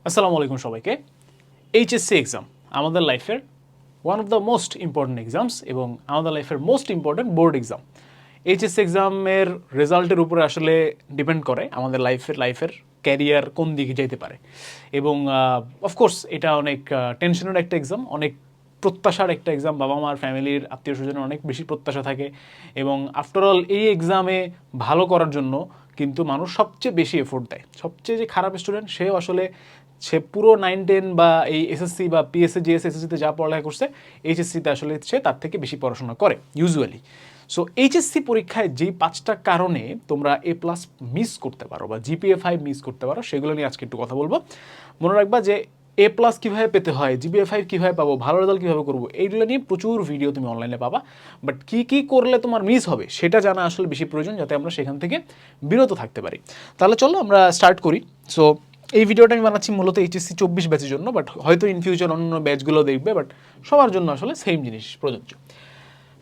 আসসালামু আলাইকুম সবাইকে। এইচএসসি এক্সাম আমাদের লাইফের one of the most important exams এবং আমাদের লাইফের most important board exam. HSC এক্সামের রেজাল্টের উপরে আসলে ডিপেন্ড করে আমাদের লাইফের ক্যারিয়ার কোন দিকে যেতে পারে। এবং অফকোর্স এটা অনেক টেনশনের একটা এক্সাম, অনেক প্রত্যাশার একটা এক্সাম। বাবা মার ফ্যামিলির আত্মীয় স্বজনের অনেক বেশি প্রত্যাশা থাকে এবং আফটারঅল এই এক্সামে ভালো করার জন্য কিন্তু মানুষ সবচেয়ে বেশি এফোর্ট দেয়। সবচেয়ে যে খারাপ স্টুডেন্ট সেও আসলে সে পুরো 9-10 বা এই এসএসসি বা পিএসসি জিএস এসএসসিতে যা পড়ালেখা করছে এইচএসসিতে আসলে সে তার থেকে বেশি পড়াশোনা করে ইউজুয়ালি। সো এইচএসসি পরীক্ষায় যেই 5টা কারণে তোমরা A+ মিস করতে পারো বা GPA 5 মিস করতে পারো সেগুলো নিয়ে আজকে একটু কথা বলবো। মনে রাখবা যে A+ কীভাবে পেতে হয়, GPA 5 কীভাবে পাবো, ভালো রেজাল্ট কীভাবে করবো, এইগুলো নিয়ে প্রচুর ভিডিও তুমি অনলাইনে পাবা। বাট কী কী করলে তোমার মিস হবে সেটা জানা আসলে বেশি প্রয়োজন, যাতে আমরা সেখান থেকে বিরত থাকতে পারি। তাহলে চলো আমরা স্টার্ট করি। সো এই ভিডিওটা আমি বানাচ্ছি মূলত এইচএসসি 24 ব্যাচের জন্য, বাট হয়তো ইন ফিউচার অন্য ব্যাচগুলো দেখবে, বাট সবার জন্য আসলে সেম জিনিস প্রযোজ্য।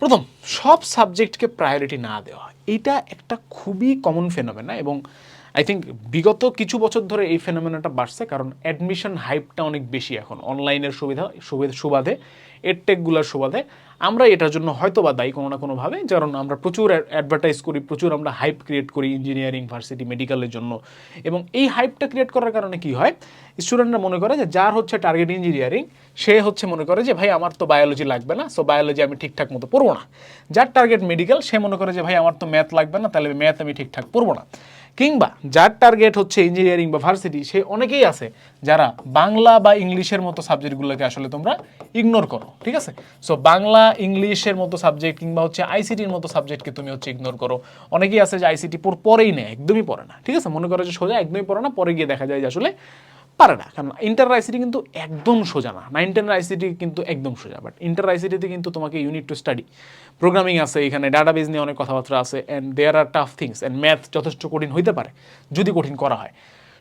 প্রথম, সব সাবজেক্টকে প্রায়োরিটি না দেওয়া, এইটা একটা খুবই কমন ফেনোমেনা এবং আই থিঙ্ক বিগত কিছু বছর ধরে এই ফেনোমেনাটা বাড়ছে, কারণ অ্যাডমিশন হাইপটা অনেক বেশি এখন অনলাইনের সুবাদে এডটেকগুলোর সুবাদে। আমরা এটার জন্য হয়তো বা দায়ী কোনো না কোনোভাবে, কারণ আমরা প্রচুর অ্যাডভার্টাইজ করি, প্রচুর আমরা হাইপ ক্রিয়েট করি ইঞ্জিনিয়ারিং, ভার্সিটি, মেডিকেলের জন্য। এবং এই হাইপটা ক্রিয়েট করার কারণে কি হয়, স্টুডেন্টরা মনে করে যে যার হচ্ছে টার্গেট ইঞ্জিনিয়ারিং সে হচ্ছে মনে করে যে ভাই আমার তো বায়োলজি লাগবে না, সো বায়োলজি আমি ঠিকঠাক মতো পড়বো না। যার টার্গেট মেডিকেল সে মনে করে যে ভাই আমার তো ম্যাথ লাগবে না, তাহলে ম্যাথ আমি ঠিকঠাক পড়বো না। কিংবা যার টার্গেট হচ্ছে ইঞ্জিনিয়ারিং বা ভার্সিটি, সে অনেকেই আছে যারা বাংলা বা ইংলিশের মতো সাবজেক্টগুলোকে আসলে তোমরা ইগনোর করো, ঠিক আছে? সো বাংলা ইংলিশের মতো সাবজেক্ট কিংবা হচ্ছে আইসিটির মতো সাবজেক্টকে তুমি হচ্ছে ইগনোর করো। অনেকেই আছে যে আইসিটি পড়েই নেয়, একদমই পড়ে না, ঠিক আছে? মনে করো যে সোজা একদমই পড়ে না, পরে গিয়ে দেখা যায় যে আসলে পারে না। কারণ ইন্টার আইসিটি কিন্তু একদম সোজা না, 9-10 আইসিটি কিন্তু একদম সোজা, বাট ইন্টার আইসিটিতে কিন্তু তোমাকে ইউনিট টু স্টাডি, প্রোগ্রামিং আছে, এখানে ডাটাবেজ নিয়ে অনেক কথাবার্তা আছে, and there are tough things, and math যথেষ্ট কঠিন হইতে পারে যদি কঠিন করা হয়।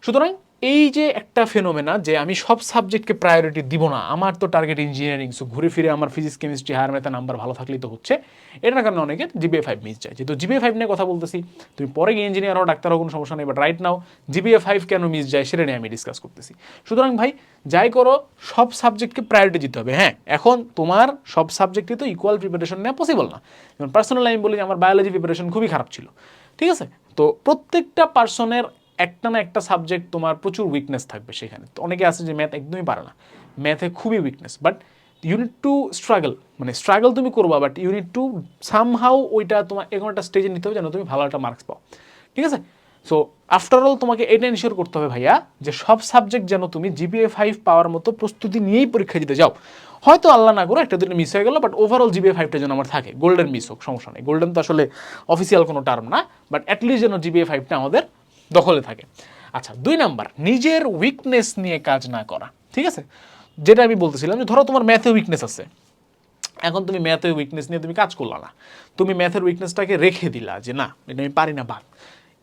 সুতরাং এই যে একটা ফেনোমেনা যে আমি সব সাবজেক্টকে প্রায়োরিটি দিব না, আমার তো টার্গেট ইঞ্জিনিয়ারিং, সো ঘুরে ফিরে আমার ফিজিক্স, কেমিস্ট্রি, হায়ার ম্যাথে নাম্বার ভালো থাকলেই তো হচ্ছে, এটার কারণে অনেকের GPA 5 মিস যায়। যেহেতু GPA 5 নিয়ে কথা বলতেছি, তুমি পরে গিয়ে ইঞ্জিনিয়ার হও, ডাক্তার হও, কোনো সমস্যা নেই, বাট রাইট নাও GPA 5 কেন মিস যায় সেটা নিয়ে আমি ডিসকাস করতেছি। সুতরাং ভাই যাই করো, সব সাবজেক্টকে প্রায়োরিটি দিতে হবে। হ্যাঁ, এখন তোমার সব সাবজেক্টে তো ইকুয়াল প্রিপারেশন নেওয়া পসিবল না। যেমন পার্সোনাল আমি বলি যে আমার বায়োলজি প্রিপারেশন খুবই খারাপ ছিল, ঠিক আছে? তো প্রত্যেকটা পার্সনের একটা না একটা সাবজেক্ট তোমার প্রচুর উইকনেস থাকবে সেখানে। তো অনেকে আছে যে ম্যাথ একদমই পারে না, ম্যাথে খুবই weakness, but you need to struggle, মানে স্ট্রাগল তুমি করবা, but you need to somehow ওইটা তোমার এরকম একটা স্টেজে নিতে হবে যেন তুমি ভালো একটা মার্কস পাও, ঠিক আছে? সো আফটারঅল তোমাকে এটা ইনশিওর করতে হবে ভাইয়া যে সব সাবজেক্ট যেন তুমি GPA 5 পাওয়ার মতো প্রস্তুতি নিয়েই পরীক্ষা দিতে যাও। হয়তো আল্লাহ না করো একটা দুটো মিস হয়ে গেল, বাট ওভারঅল GPA 5টা যেন আমার থাকে। গোল্ডেন মিস হোক সমস্যা নেই, গোল্ডেন তো আসলে অফিসিয়াল কোনো টার্ম না, বাট অ্যাটলিস্ট যেন GPA 5টা আমাদের দখলে থাকে। আচ্ছা, 2 নাম্বার, নিজের উইকনেস নিয়ে কাজ না করা, ঠিক আছে? যেটা আমি বলতেছিলাম যে ধরো তোমার ম্যাথে উইকনেস আছে, এখন তুমি ম্যাথের উইকনেস নিয়ে তুমি কাজ করলা না, তুমি ম্যাথের উইকনেসটাকে রেখে দিলা যে না এটা আমি পারি না, বাদ।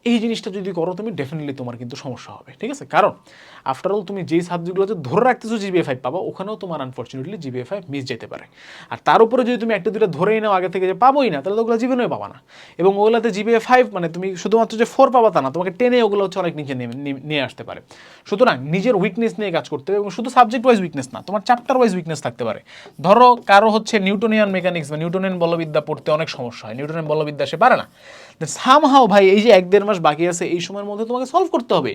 এই জিনিসটা যদি করো তুমি, ডেফিনেটলি তোমার কিন্তু সমস্যা হবে, ঠিক আছে? কারণ আফটারঅল তুমি যেই সাবজেক্টগুলোতে ধরে রাখতেছো GPA 5 পাবা, ওখানেও তোমার আনফর্চুনেটলি GPA 5 মিস যেতে পারে। আর তার উপরে যদি তুমি একটা দুটো ধরেই নাও আগে থেকে যে পাবোই না, তাহলে তো ওগুলো জীবনেও পাবা না। এবং ওগুলোতে GPA 5 মানে তুমি শুধুমাত্র যে 4 পাবা তা না, তোমাকে টেনে ওগুলো হচ্ছে অনেক নিচে নিয়ে আসতে পারে। সুতরাং নিজের উইকনেস নিয়ে কাজ করতে হবে, এবং শুধু সাবজেক্ট ওয়াইজ উইকনেস না, তোমার চ্যাপ্টার ওয়াইজ উইকনেস থাকতে পারে। ধরো কারো হচ্ছে নিউটনিয়ান মেকানিক্স বা নিউটনিয়ান বলবিদ্যা পড়তে অনেক সমস্যা হয়, নিউটনিয়ান বলবিদ্যা সে পারে না। সামহাও ভাই এই যে 1-1.5 মাস বাকি আছে, এই সময়ের মধ্যে তোমাকে সলভ করতে হবে।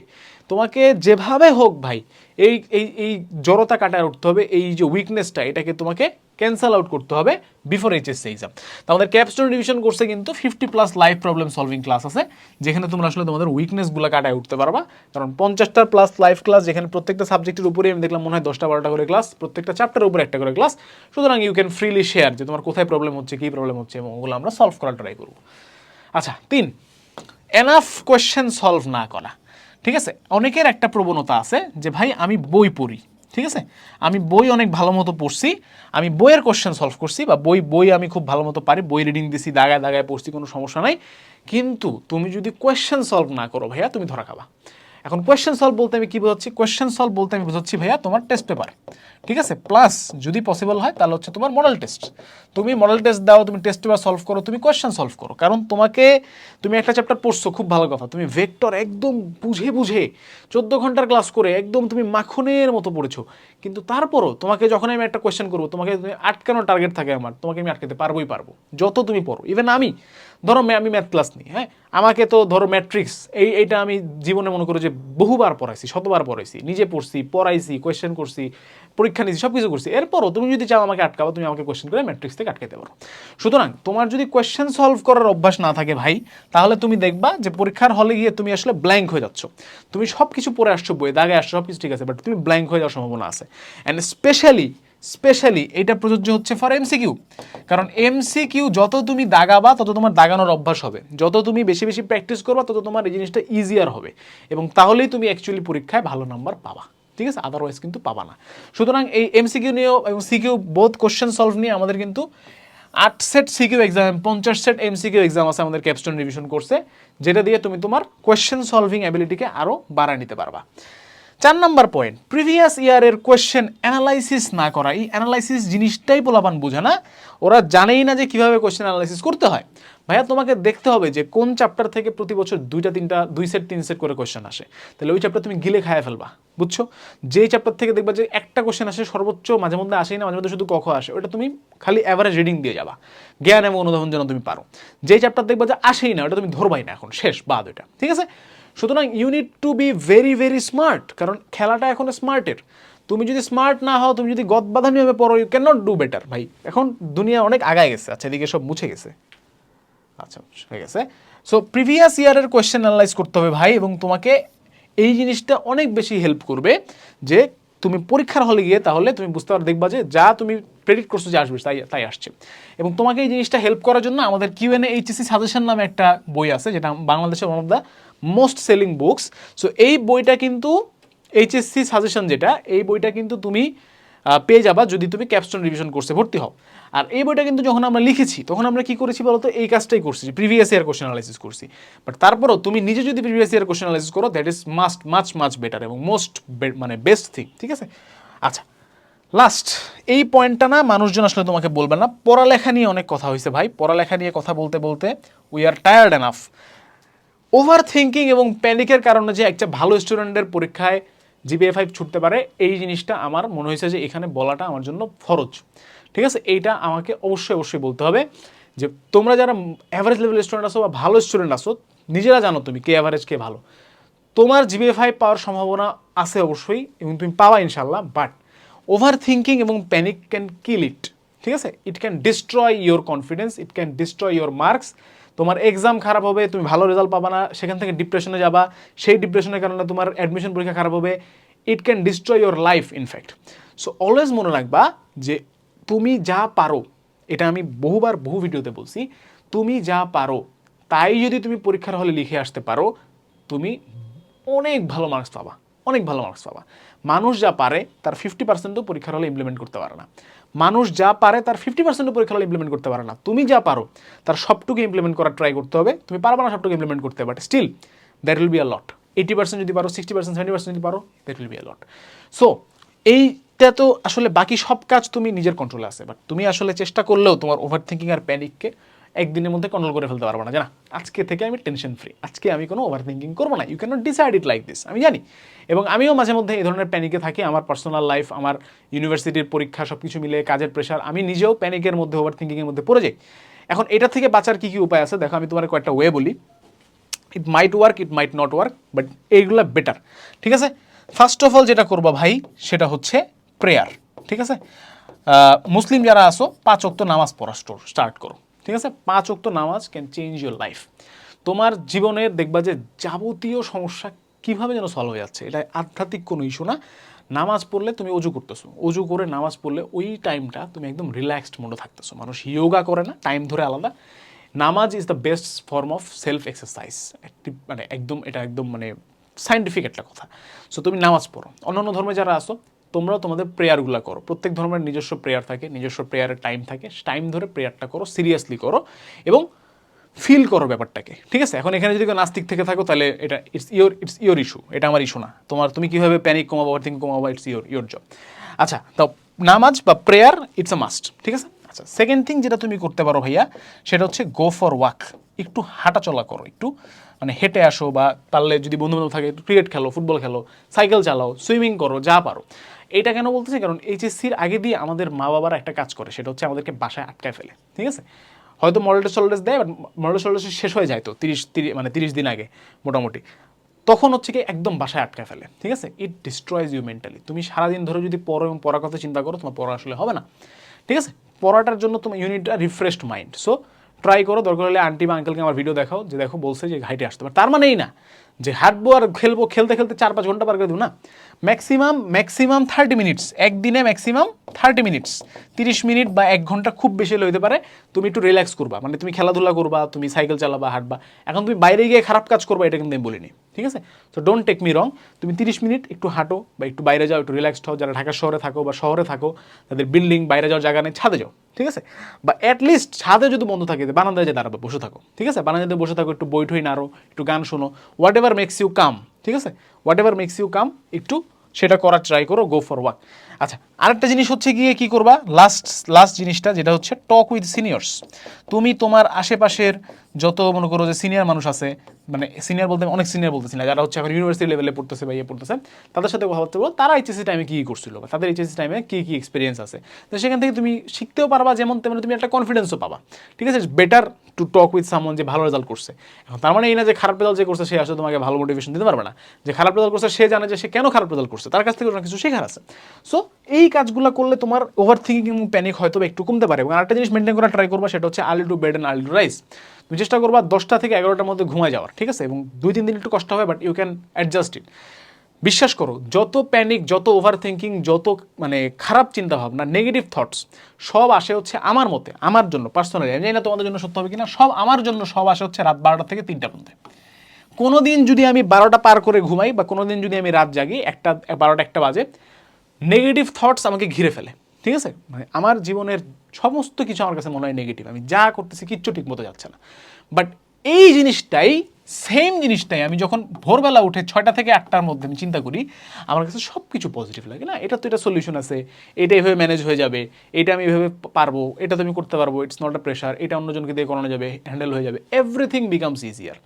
তোমাকে যেভাবে হোক ভাই এই এই এই জড়তা কাটায় উঠতে হবে, এই যে উইকনেসটা এটাকে তোমাকে ক্যান্সেল আউট করতে হবে বিফোর এইচএসসি এক্সাম। তো আমাদের ক্যাপস্টোন ডিভিশন কোর্সে কিন্তু 50+ লাইভ প্রবলেম সলভিং ক্লাস আছে, যেখানে তোমরা আসলে তোমাদের উইকনেসগুলো কাটায় উঠতে পারবা। কারণ 50টার প্লাস লাইভ ক্লাস, যেখানে প্রত্যেকটা সাবজেক্টের উপরে আমি দেখলাম মনে হয় 10টা-12টা করে ক্লাস, প্রত্যেকটা চ্যাপ্টারের উপরে একটা করে ক্লাস। সুতরাং ইউ ক্যান ফ্রিলি শেয়ার যে তোমার কোথায় প্রবলেম হচ্ছে, কী প্রবলেম হচ্ছে, এবং ওগুলো আমরা সলভ করার ট্রাই করবো। আচ্ছা, 3, এনাফ কোয়েশ্চেন সলভ না করা, ঠিক আছে? অনেকের একটা প্রবণতা আছে যে ভাই আমি বই পড়ি, ঠিক আছে, আমি বই অনেক ভালো মতো পড়ছি, আমি বইয়ের কোয়েশ্চেন সলভ করছি, বা বই আমি খুব ভালো মতো পারি, বই রিডিং দিছি, দাগায় দাগায় পড়ছি, কোনো সমস্যা নাই। কিন্তু তুমি যদি কোয়েশ্চেন সলভ না করো ভাইয়া, তুমি ধরা খাবা। এখন কোয়েশ্চেন সলভ বলতে আমি কি বোঝাচ্ছি, কোয়েশ্চেন সলভ বলতে আমি বোঝাচ্ছি ভাইয়া তোমার টেস্ট পেপার, ঠিক আছে, প্লাস যদি পসিবল হয় তাহলে হচ্ছে তোমার মডেল টেস্ট। তুমি মডেল টেস্ট দাও, তুমি টেস্ট পেপার সলভ করো, তুমি কোয়েশ্চেন সলভ করো। কারণ তুমি একটা চ্যাপ্টার পড়ছো, খুব ভালো কথা, তুমি ভেক্টর একদম বুঝে বুঝে 14 ঘন্টার ক্লাস করে একদম তুমি মাখনের মতো পড়েছো, কিন্তু তারপরও তোমাকে যখন আমি একটা কোয়েশ্চেন করবো, তোমাকে আটকানোর টার্গেট থাকে আমার, তোমাকে আমি আটকাতে পারবোই পারবো যত তুমি পড়ো। ইভেন আমি ধরো আমি ম্যাথ ক্লাস নিই, হ্যাঁ, আমাকে তো ধরো ম্যাট্রিক্স এইটা আমি জীবনে মনে করো যে বহুবার পড়াইছি, শতবার পড়াইছি, নিজে পড়ছি, পড়াইছি, কোয়েশ্চেন করছি, পরীক্ষা নিয়েছি, সব কিছু করছি। এরপরও তুমি যদি চাও আমাকে আটকাবো, তুমি আমাকে কোয়েশ্চেন করে ম্যাট্রিক্স থেকে আটকাতে পারো। সুতরাং তোমার যদি কোয়েশ্চেন সলভ করার অভ্যাস না থাকে ভাই, তাহলে তুমি দেখবা যে পরীক্ষার হলে গিয়ে তুমি আসলে ব্ল্যাঙ্ক হয়ে যাচ্ছ। তুমি সব কিছু পড়ে আসছো, বই দাগে আসছো, সব কিছু ঠিক আছে, বাট তুমি ব্ল্যাঙ্ক হয়ে যাওয়ার সম্ভাবনা আছে। অ্যান্ড স্পেশালি এটা প্রযোজ্য হচ্ছে ফর এমসিকিউ। কারণ এমসিকিউ যত তুমি দাগাবা তত তোমার দাগানোর অভ্যাস হবে, যত তুমি বেশি বেশি প্র্যাকটিস করবা তত তোমার এই জিনিসটা ইজিয়ার হবে, এবং তাহলেই তুমি অ্যাকচুয়ালি পরীক্ষায় ভালো নাম্বার পাবা, ঠিক আছে, আদারওয়াইজ কিন্তু পাবা না। সুতরাং এই এমসিকিউ নিয়েও এবং সিকিউ বোথ কোশ্চেন সলভ নিয়ে আমাদের কিন্তু 8 set CQ exam, 50 set MCQ exam আছে আমাদের ক্যাপস্টোন রিভিশন কোর্সে, যেটা দিয়ে তুমি তোমার কোয়েশ্চেন সলভিং অ্যাবিলিটিকে আরও বাড়ায় নিতে পারবা। 4 নম্বর পয়েন্ট, প্রিভিয়াস ইয়ারের কোয়েশ্চেন অ্যানালাইসিস না করা। এই অ্যানালাইসিস জিনিসটাই পোলাপান বোঝে না, ওরা জানেই না যে কীভাবে কোয়েশ্চেন অ্যানালাইসিস করতে হয়। ভাইয়া তোমাকে দেখতে হবে যে কোন চ্যাপ্টার থেকে প্রতি বছর 2 সেট 3 সেট করে কোয়েশ্চেন আসে, তাহলে ওই চ্যাপ্টার তুমি গিলে খায় ফেলবা, বুঝছো? যেই চ্যাপ্টার থেকে দেখবা যে একটা কোয়েশ্চেন আসে সর্বোচ্চ, মাঝে মধ্যে আসেই না, মাঝে মধ্যে শুধু কখ আসে, ওটা তুমি খালি অ্যাভারেজ রিডিং দিয়ে যাবা, জ্ঞান এবং অনুধাবন যেন তুমি পারো। যেই চ্যাপ্টার দেখবা যে আসেই না, ওটা তুমি ধরবাই না, এখন শেষ, বাদ ওইটা, ঠিক আছে? সুতরাং you need to be very very smart, কারণ খেলাটা এখন স্মার্টের। তুমি যদি স্মার্ট না হও, তুমি যদি গদবাধানিভাবে পড়ো, you cannot do better ভাই। এখন দুনিয়া অনেক আগায় গেছে, আচ্ছা এদিকে সব মুছে গেছে, আচ্ছা হয়ে গেছে। সো প্রিভিয়াস ইয়ারের কোয়েশ্চেন অ্যানালাইজ করতে হবে ভাই, এবং তোমাকে এই জিনিসটা অনেক বেশি হেল্প করবে যে তুমি পরীক্ষার হলে গিয়ে তাহলে তুমি বুঝতে পারো, দেখবা যে যা তুমি প্রেডিক্ট করছো যে আসবে তাই আসছে। এবং তোমাকে এই জিনিসটা হেল্প করার জন্য আমাদের কিউএনএ এইচএসসি সাজেশন নামে একটা বই আছে, যেটা বাংলাদেশের one of the most selling books. So এই বইটা কিন্তু এইচএসসি সাজেশন, যেটা এই বইটা কিন্তু তুমি পেয়ে যাবা যদি তুমি ক্যাপস্টোন রিভিশন কোর্সে ভর্তি হও। আর এই বইটা কিন্তু যখন আমরা লিখেছি তখন আমরা কি করেছি বলতো, এই কাজটাই করছি, প্রিভিয়াস ইয়ার কোশ্চেন অ্যানালাইসিস করছি। বাট তারপরও তুমি নিজে যদি প্রিভিয়াস ইয়ার কোশ্চেন অ্যানালাইসিস করো, দ্যাট ইজ মাচ বেটার এবং মোস্ট মানে বেস্ট থিং, ঠিক আছে? আচ্ছা, লাস্ট এই পয়েন্টটা না মানুষজন আসলে তোমাকে বলবে না, পড়ালেখা নিয়ে অনেক কথা হয়েছে ভাই, পড়ালেখা নিয়ে কথা বলতে বলতে we are tired enough. Over thinking এবং প্যানিকের কারণে যে একটা ভালো স্টুডেন্টের পরীক্ষায় জিপিএ 5 ছুটতে পারে, এই জিনিসটা আমার মনে হয়েছে যে এখানে বলাটা আমার জন্য ফরজ, ঠিক আছে? এইটা আমাকে অবশ্যই বলতে হবে যে তোমরা যারা অ্যাভারেজ লেভেলের স্টুডেন্ট আসো বা ভালো স্টুডেন্ট আসো, নিজেরা জানো তুমি কে অ্যাভারেজ কে ভালো। তোমার জিপিএ 5 পাওয়ার সম্ভাবনা আছে অবশ্যই, এবং তুমি পাওয়া ইনশাল্লাহ, বাট ওভার থিঙ্কিং এবং প্যানিক ক্যান কিল ইট, ঠিক আছে? It can destroy your confidence, it can destroy your marks. তোমার এক্সাম খারাপ হবে, তুমি ভালো রেজাল্ট পাবা না, সেখান থেকে ডিপ্রেশনে যাবা, সেই ডিপ্রেশনের কারণে তোমার অ্যাডমিশন পরীক্ষা খারাপ হবে, it can destroy your life in fact. So always মনে রাখবা যে তুমি যা পারো, এটা আমি বহু ভিডিওতে বলছি, তুমি যা পারো তাই যদি তুমি পরীক্ষার হলে লিখে আসতে পারো, তুমি অনেক ভালো মার্কস পাবা, অনেক ভালো মার্কস পাবা। মানুষ যা পারে তার 50%ও পরীক্ষার হলে ইমপ্লিমেন্ট করতে পারে না, মানুষ যা পারে তার 50%ও পরীক্ষার হলে ইমপ্লিমেন্ট করতে পারে না। তুমি যা পারো তার সবটুকু ইমপ্লিমেন্ট করার ট্রাই করতে হবে। তুমি পারবা না সবটুকু ইমপ্লিমেন্ট করতে, but still that will be a lot. 80% যদি পারো, 60%, 70% যদি পারো, that will be a lot. So এইটা তো আসলে বাকি সব কাজ তুমি নিজের কন্ট্রোলে আছে, বাট তুমি আসলে চেষ্টা করলেও তোমার ওভার থিঙ্কিং আর প্যানিককে একদিনের মধ্যে কন্ট্রোল করে ফেলতে পারবো না, জানা? আজকে থেকে আমি টেনশন ফ্রি, আজকে আমি কোনো ওভার থিঙ্কিং করবো না। You cannot decide it like this, আমি জানি। এবং আমিও মাঝে মধ্যে এই ধরনের প্যানিকে থাকি, আমার পার্সোনাল লাইফ, আমার ইউনিভার্সিটির পরীক্ষা সব কিছু মিলে কাজের প্রেশার, আমি নিজেও প্যানিকের মধ্যে, ওভার থিঙ্কিংয়ের মধ্যে পড়ে যাই। এখন এটা থেকে বাঁচার কী উপায় আছে দেখো, আমি তোমার কয়েকটা ওয়ে বলি। It might work, it might not work, but এইগুলো বেটার, ঠিক আছে? ফার্স্ট অফ অল যেটা করবা ভাই, সেটা হচ্ছে প্রেয়ার, ঠিক আছে? মুসলিম যারা আসো 5 ওয়াক্ত নামাজ পড়া স্টার্ট করো, ঠিক আছে? 5 ওয়াক্ত নামাজ ক্যান চেঞ্জ ইউর লাইফ। তোমার জীবনের দেখবা যে যাবতীয় সমস্যা কীভাবে যেন সলভ হয়ে যাচ্ছে। এটা আধ্যাত্মিক কোনো ইস্যু না। নামাজ পড়লে তুমি অজু করতেছো, অজু করে নামাজ পড়লে ওই টাইমটা তুমি একদম রিল্যাক্সড মোডে থাকতেছো। মানুষ ইয়োগা করে না, টাইম ধরে আলাদা। নামাজ is the best form of self exercise, মানে এটা একদম মানে সায়েন্টিফিক একটা কথা। সো তুমি নামাজ পড়ো। অন্যান্য ধর্মে যারা আসো তোমরাও তোমাদের প্রেয়ারগুলো করো। প্রত্যেক ধর্মের নিজস্ব প্রেয়ার থাকে, নিজস্ব প্রেয়ারের টাইম থাকে, টাইম ধরে প্রেয়ারটা করো, সিরিয়াসলি করো। এবং ফিল করো ব্যাপারটাকে, ঠিক আছে? এখন এখানে যদি কেউ নাস্তিক থেকে থাকো তাহলে এটা ইটস ইয়োর ইস্যু, এটা আমার ইস্যু না। তুমি কীভাবে প্যানিক কমাবো, ওভারথিঙ্কিং কমাবো, ইটস ইয়োর জব। আচ্ছা, তো নামাজ বা প্রেয়ার ইটস আ মাস্ট, ঠিক আছে? আচ্ছা, সেকেন্ড থিং যেটা তুমি করতে পারো ভাইয়া, সেটা হচ্ছে গো ফর ওয়াক। একটু হাঁটাচলা করো, একটু মানে হেঁটে আসো, বা পারলে যদি বন্ধুবান্ধব থাকে একটু ক্রিকেট খেলো, ফুটবল খেলো, সাইকেল চালাও, সুইমিং করো, যা পারো। এটা কেন বলতেছি, কারণ এইচএসসির আগে দিয়ে আমাদের মা বাবারা একটা কাজ করে, সেটা হচ্ছে আমাদেরকে বাসায় আটকায় ফেলে, ঠিক আছে? হয়তো মডেল টেস্ট দেয়, বাট মডেল টেস্ট শেষ হয়ে যায় তো 30 দিন আগে মোটামুটি, তখন হচ্ছে কি একদম বাসায় আটকায় ফেলে, ঠিক আছে? ইট ডিস্ট্রয়েজ ইউ মেন্টালি। তুমি সারাদিন ধরে যদি পড়ো এবং পড়ার কথা চিন্তা করো, তোমার পড়া আসলে হবে না, ঠিক আছে? পড়াটার জন্য তোমার unit refreshed mind. So try করো, দরকার হলে আন্টি বা আঙ্কেলকে আমার ভিডিও দেখাও, যে দেখো বলছে যে হাইটে আসতে পারে, তার মানে এই না যে হাঁটবো আর খেলবো, খেলতে খেলতে 4-5 ঘন্টা পার করে দেবো না। ম্যাক্সিমাম 30 মিনিটস, একদিনে ম্যাক্সিমাম 30 মিনিটস, 30 মিনিট বা 1 ঘন্টা খুব বেশি হলে হতে পারে। তুমি একটু রিল্যাক্স করবা, মানে তুমি খেলাধুলা করবা, তুমি সাইকেল চালাবা, হাঁটবা। এখন তুমি বাইরে গিয়ে খারাপ কাজ করবা, এটা কিন্তু আমি বলিনি, ঠিক আছে? So don't take me wrong. তুমি 30 মিনিট একটু হাঁটো বা একটু বাইরে যাও, একটু রিল্যাক্সড হও। যারা ঢাকা শহরে থাকো বা শহরে থাকো, তাদের বিল্ডিং, বাইরে যাওয়ার জায়গা নেই, ছাদে যাও, ঠিক আছে? বা অ্যাটলিস্ট ছাদে যদি বন্ধ থাকে, বারান্দায় যে দাঁড়াবো, বসে থাকো, ঠিক আছে? বারান্দায় বসে থাকো, একটু বই ঠই নাড়ো, একটু গান শোনো, whatever makes you calm, ঠিক আছে? Whatever makes you calm, একটু সেটা করার ট্রাই করো, গো ফর ওয়াক। আচ্ছা, আরেকটা জিনিস হচ্ছে গিয়ে কী করবা, লাস্ট জিনিসটা যেটা হচ্ছে টক উইথ সিনিয়র্স। তুমি তোমার আশেপাশের যত মনে করো যে সিনিয়র মানুষ আছে, মানে সিনিয়র বলতে অনেক সিনিয়র বলতেছি না, যারা হচ্ছে এখন ইউনিভার্সিটি লেভেলে পড়তেছে বা পড়তেছে, তাদের সাথে কথাবার্তা বলো, তারা এইচএসসি টাইমে কী করছিল বা তাদের এইচএসসি টাইমে কী কী এক্সপিরিয়েন্স আছে। তো সেখান থেকে তুমি শিখতেও পারবা, যেমন তেমন তুমি একটা কনফিডেন্সও পাবা, ঠিক আছে? বেটার টু টক উইথ সামন যে ভালো রেজাল্ট করছে। এখন তার মানে এই না যে খারাপ রেজাল্ট যে করছে সে আসলে তোমাকে ভালো মোটিভেশন দিতে পারবে না। যে খারাপ রেজাল্ট করছে সে জানে যে সে কেন খারাপ রেজাল্ট করছে, তার কাছ থেকে অনেক কিছু শেখার আছে। সো এই কাজগুলো করলে তোমার ওভার থিঙ্কিং এবং প্যানিক হয়তো একটু কমতে পারে। এবং আরেকটা জিনিস মেনটেন করা ট্রাই করবা, সেটা হচ্ছে early to bed and early to rise. তুমি চেষ্টা করবা 10টা থেকে 11টার মধ্যে ঘুমায় যাওয়ার, ঠিক আছে? এবং 2-3 দিন একটু কষ্ট হবে, বাট ইউ ক্যান অ্যাডজাস্ট ইট। বিশ্বাস করো, যত প্যানিক, যত ওভার থিঙ্কিং, যত মানে খারাপ চিন্তাভাবনা, নেগেটিভ থটস, সব আসে হচ্ছে আমার মতে, আমার জন্য পার্সোনালি, আমি জানি না তোমাদের জন্য সত্য হবে কিনা, সব আমার জন্য সব আসে হচ্ছে রাত 12টা থেকে 3টা পর্যন্ত। কোনো দিন যদি আমি 12টা পার করে ঘুমাই, বা কোনো দিন যদি আমি রাত জাগি 12টা 1টা বাজে, নেগেটিভ থটস আমাকে ঘিরে ফেলে, ঠিক আছে? মানে আমার জীবনের সমস্ত কিছু আমার কাছে মনে হয় নেগেটিভ, আমি যা করতেছি কিচ্ছু ঠিক মতো যাচ্ছে না। বাট এই জিনিসটাই, সেম জিনিসটাই আমি যখন ভোরবেলা উঠে 6টা থেকে 8টার মধ্যে আমি চিন্তা করি, আমার কাছে সব কিছু পজিটিভ লাগে। না, এটা তো এটা সলিউশন আছে, এটা এভাবে ম্যানেজ হয়ে যাবে, এটা আমি এভাবে পারবো, এটা তো আমি করতে পারবো, ইটস নট আ প্রেশার, এটা অন্যজনকে দিয়ে করানো যাবে, হ্যান্ডেল হয়ে যাবে, everything becomes easier.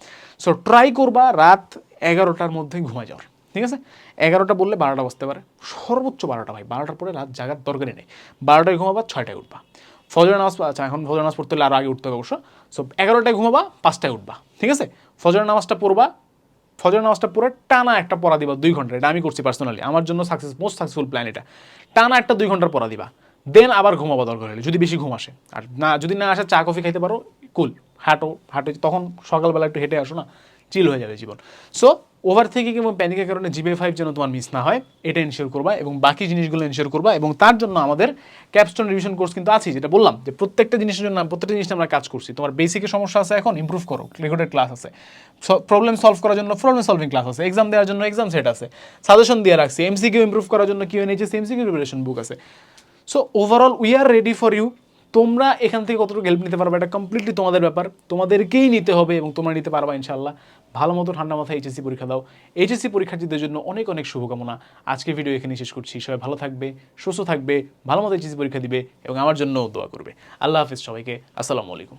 So try করবা রাত 11টার মধ্যে ঘুমায় যাওয়ার, ঠিক আছে? 11টা বললে 12টা বাজতে পারে, সর্বোচ্চ 12টা ভাই, 12টার পরে রাত জাগার দরকারই নেই। 12টায় ঘুমাবা, 6টায় উঠবা। ফজরের নামাজ, আচ্ছা এখন ফজরের নামাজ পড়তে হলে আরও আগে উঠতে হবে অবশ্য। সো 11টায় ঘুমাবা, 5টায় উঠবা, ঠিক আছে? ফজরের নামাজটা পড়বা, ফজরের নামাজটা পড়ে টানা একটা পড়া দিবা 2 ঘন্টা। এটা আমি করছি পার্সোনালি, আমার জন্য মোস্ট সাকসেসফুল প্ল্যান এটা। টানা একটা 2 ঘন্টার পড়া দিবা, দেন আবার ঘুমাবা দরকার হলে, যদি বেশি ঘুম আসে। আর না, যদি না আসে, চা কফি খাইতে পারো, কুল, হাঁটো, তখন সকালবেলা একটু হেঁটে আসো না, চিল হয়ে যাবে জীবন। সো ওভার থিঙ্কিং এবং প্যানিকের কারণে জিপিএ 5 যেন তোমার মিস না হয়, এটা এনশিওর করবা, এবং বাকি জিনিসগুলো এনশিওর করবা। এবং তার জন্য আমাদের ক্যাপস্টোন রিভিশন কোর্স কিন্তু আছে, যেটা বললাম যে প্রত্যেকটা জিনিসের জন্য প্রত্যেকটা জিনিস আমরা কাজ করছি। তোমার বেসিকের সমস্যা আছে, এখন ইমপ্রুভ করো, রেকর্ডেড ক্লাস আছে। প্রবলেম সলভ করার জন্য প্রবলেম সলভিং ক্লাস আছে, এক্সাম দেওয়ার জন্য এক্সাম সেট আছে, সাজেশন দিয়ে রাখছি, এমসিকিউ ইমপ্রুভ করার জন্য কিউএনএইচএস এমসিকিউ প্রিপারেশন বুক আছে। So overall we are ready for you. তোমরা এখান থেকে কতটুকু হেল্প নিতে পারবে, এটা কমপ্লিটলি তোমাদের ব্যাপার, তোমাদেরকেই নিতে হবে, এবং তোমরা নিতে পারবা ইনশাল্লাহ। ভালো মতো ঠান্ডা মাথায় এইচএসসি পরীক্ষা দাও। এইচএসসি পরীক্ষার্থীদের জন্য অনেক অনেক শুভকামনা। আজকে ভিডিও এখানে শেষ করছি। সবাই ভালো থাকবে, সুস্থ থাকবে, ভালো মতো এইচএসসি পরীক্ষা দিবে, এবং আমার জন্য দোয়া করবে। আল্লাহ হাফিজ সবাইকে, আসসালামু আলাইকুম।